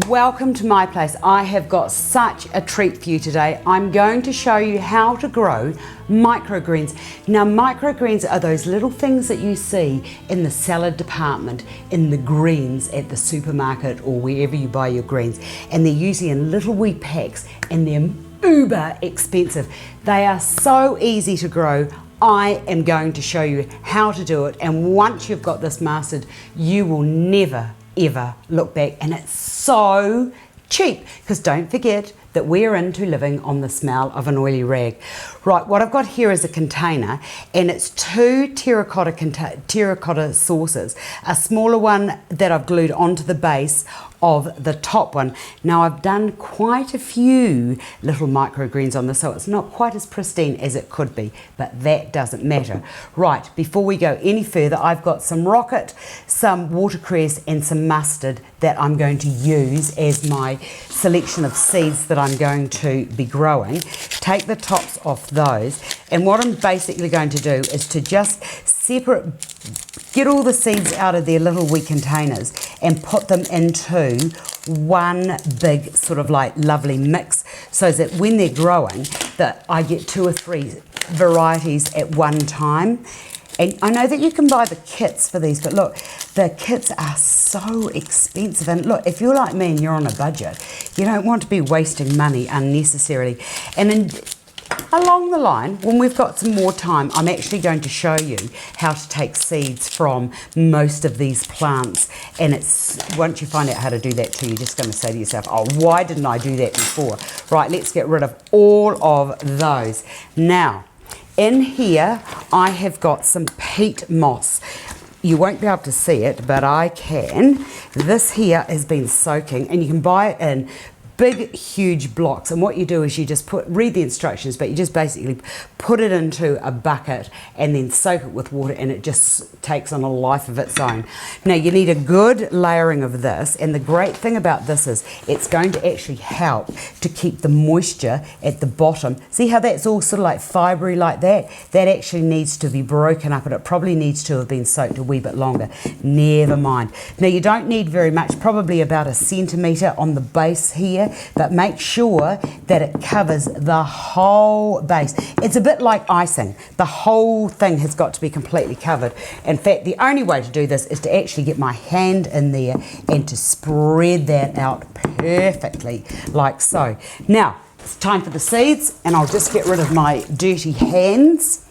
Welcome to my place. I have got such a treat for you today. I'm going to show you how to grow microgreens. Now, microgreens are those little things that you see in the salad department, in the greens at the supermarket or wherever you buy your greens. And they're usually in little wee packs and they're uber expensive. They are so easy to grow. I am going to show you how to do it. And once you've got this mastered, you will never ever look back, and it's so cheap because don't forget that we're into living on the smell of an oily rag. Right, what I've got here is a container and it's two terracotta saucers, a smaller one that I've glued onto the base of the top one. Now I've done quite a few little microgreens on this, so it's not quite as pristine as it could be, but that doesn't matter. Right, before we go any further, I've got some rocket, some watercress and some mustard that I'm going to use as my selection of seeds that I'm going to be growing. Take the tops off those, and what I'm basically going to do is to just get all the seeds out of their little wee containers and put them into one big sort of like lovely mix, so that when they're growing that I get 2 or 3 varieties at one time. And I know that you can buy the kits for these, but look, the kits are so expensive. And look, if you're like me and you're on a budget, you don't want to be wasting money unnecessarily. And then along the line, when we've got some more time, I'm actually going to show you how to take seeds from most of these plants. And it's once you find out how to do that too, you're just going to say to yourself, oh, why didn't I do that before? Right, let's get rid of all of those. Now, in here, I have got some peat moss. You won't be able to see it, but I can. This here has been soaking, and you can buy it in big, huge blocks. And what you do is you just read the instructions, but you just basically put it into a bucket and then soak it with water, and it just takes on a life of its own. Now, you need a good layering of this, and the great thing about this is it's going to actually help to keep the moisture at the bottom. See how that's all sort of like fibery like that? That actually needs to be broken up, and it probably needs to have been soaked a wee bit longer. Never mind. Now, you don't need very much, probably about 1 centimetre on the base here, but make sure that it covers the whole base. It's a bit like icing. The whole thing has got to be completely covered. In fact, the only way to do this is to actually get my hand in there and to spread that out perfectly, like so. Now, it's time for the seeds, and I'll just get rid of my dirty hands,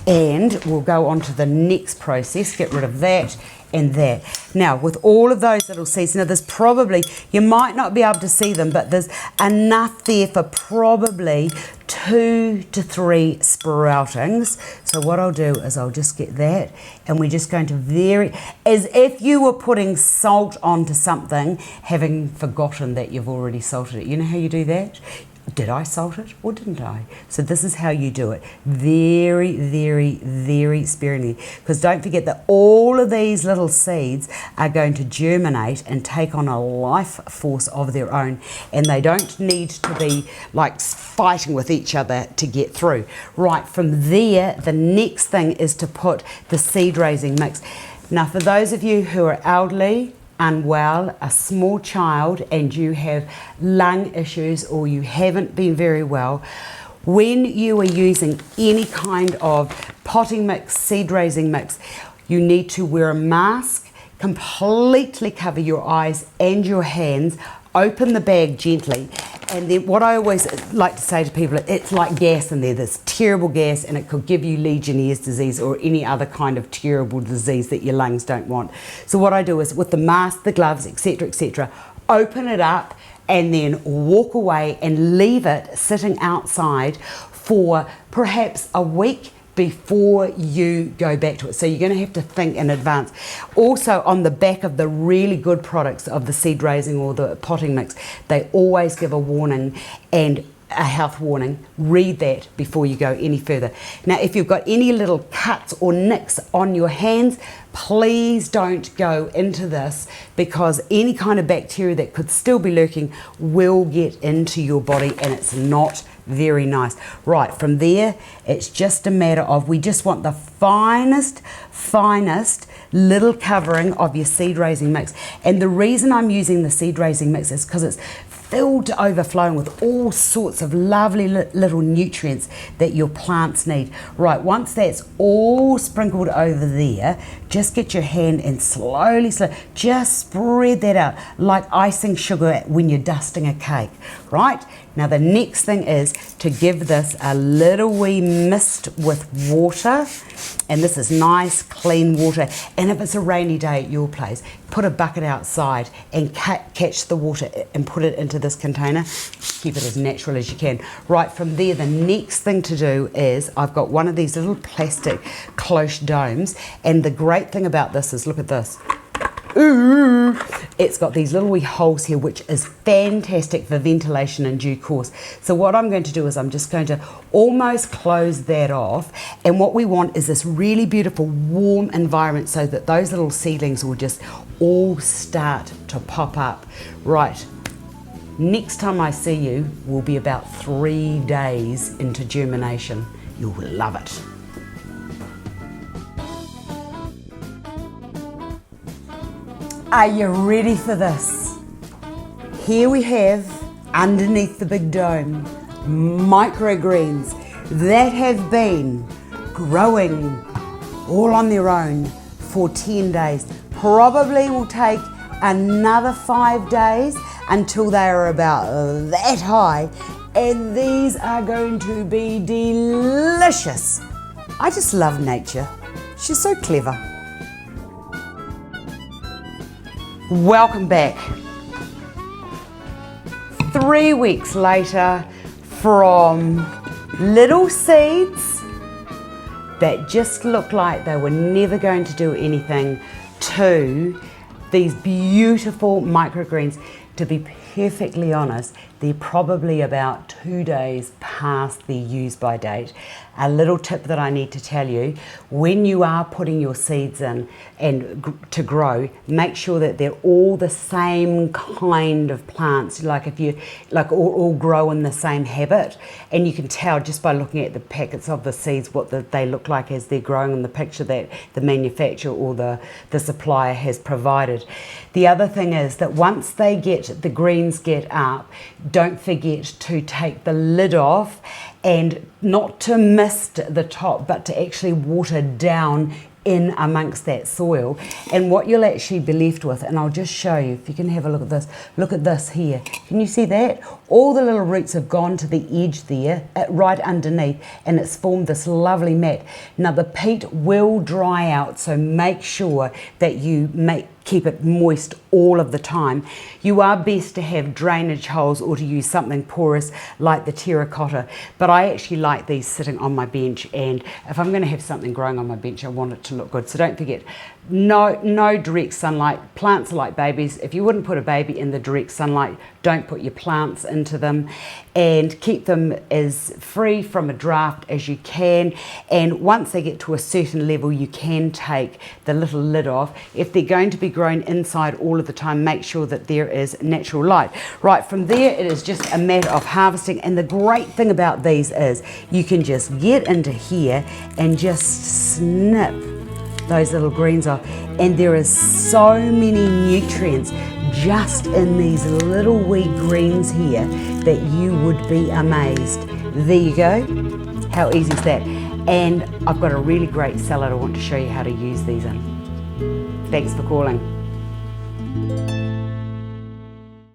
and we'll go on to the next process. Get rid of that and that. Now, with all of those little seeds, now there's probably, you might not be able to see them, but there's enough there for probably 2 to 3 sproutings. So what I'll do is I'll just get that, and we're just going to vary, as if you were putting salt onto something, having forgotten that you've already salted it. You know how you do that? Did I salt it or didn't I? So this is how you do it. Very, very, very sparingly. Because don't forget that all of these little seeds are going to germinate and take on a life force of their own. And they don't need to be like fighting with each other to get through. Right, from there, the next thing is to put the seed raising mix. Now, for those of you who are elderly, unwell, a small child, and you have lung issues or you haven't been very well, when you are using any kind of potting mix, seed raising mix, you need to wear a mask, completely cover your eyes and your hands, open the bag gently, and then what I always like to say to people, it's like gas in there, this terrible gas, and it could give you Legionnaire's disease or any other kind of terrible disease that your lungs don't want. So what I do is with the mask, the gloves, etc., open it up and then walk away and leave it sitting outside for perhaps a week before you go back to it. So you're going to have to think in advance. Also, on the back of the really good products of the seed raising or the potting mix, they always give a warning, and a health warning. Read that before you go any further. Now, if you've got any little cuts or nicks on your hands, please don't go into this, because any kind of bacteria that could still be lurking will get into your body, and it's not very nice. Right, from there, it's just a matter of, we just want the finest little covering of your seed raising mix. And the reason I'm using the seed raising mix is because it's filled to overflowing with all sorts of lovely little nutrients that your plants need. Right, once that's all sprinkled over there, just get your hand and slowly, just spread that out like icing sugar when you're dusting a cake. Right, now the next thing is to give this a little wee mist with water, and this is nice clean water. And if it's a rainy day at your place, put a bucket outside and catch the water and put it into this container. Keep it as natural as you can. Right, from there, the next thing to do is, I've got one of these little plastic cloche domes, and the great thing about this is, look at this. Ooh, it's got these little wee holes here, which is fantastic for ventilation in due course. So what I'm going to do is, I'm just going to almost close that off, and what we want is this really beautiful warm environment so that those little seedlings will just all start to pop up. Right, next time I see you will be about 3 days into germination. You'll love it. Are you ready for this? Here we have, underneath the big dome, microgreens that have been growing all on their own for 10 days. Probably will take another 5 days until they are about that high, and these are going to be delicious. I just love nature. She's so clever. Welcome back. 3 weeks later, from little seeds that just looked like they were never going to do anything to these beautiful microgreens. To be perfectly honest, they're probably about 2 days past their use by date. A little tip that I need to tell you, when you are putting your seeds in and to grow, make sure that they're all the same kind of plants, like if you all grow in the same habit. And you can tell just by looking at the packets of the seeds what they look like as they're growing in the picture that the manufacturer or the supplier has provided. The other thing is that once the greens get up, don't forget to take the lid off, and not to mist the top, but to actually water down in amongst that soil. And what you'll actually be left with, and I'll just show you, if you can have a look at this. Look at this here. Can you see that? All the little roots have gone to the edge there, right underneath, and it's formed this lovely mat. Now the peat will dry out, so make sure that you keep it moist all of the time. You are best to have drainage holes or to use something porous like the terracotta, but I actually like these sitting on my bench, and if I'm going to have something growing on my bench, I want it to look good. So don't forget, no direct sunlight. Plants are like babies. If you wouldn't put a baby in the direct sunlight, don't put your plants into them, and keep them as free from a draft as you can. And once they get to a certain level, you can take the little lid off. If they're going to be grown inside all of the time, make sure that there is natural light. Right, from there it is just a matter of harvesting. And the great thing about these is you can just get into here and just snip those little greens off, and there is so many nutrients just in these little wee greens here that you would be amazed. There you go. How easy is that? And I've got a really great salad I want to show you how to use these in. Thanks for calling.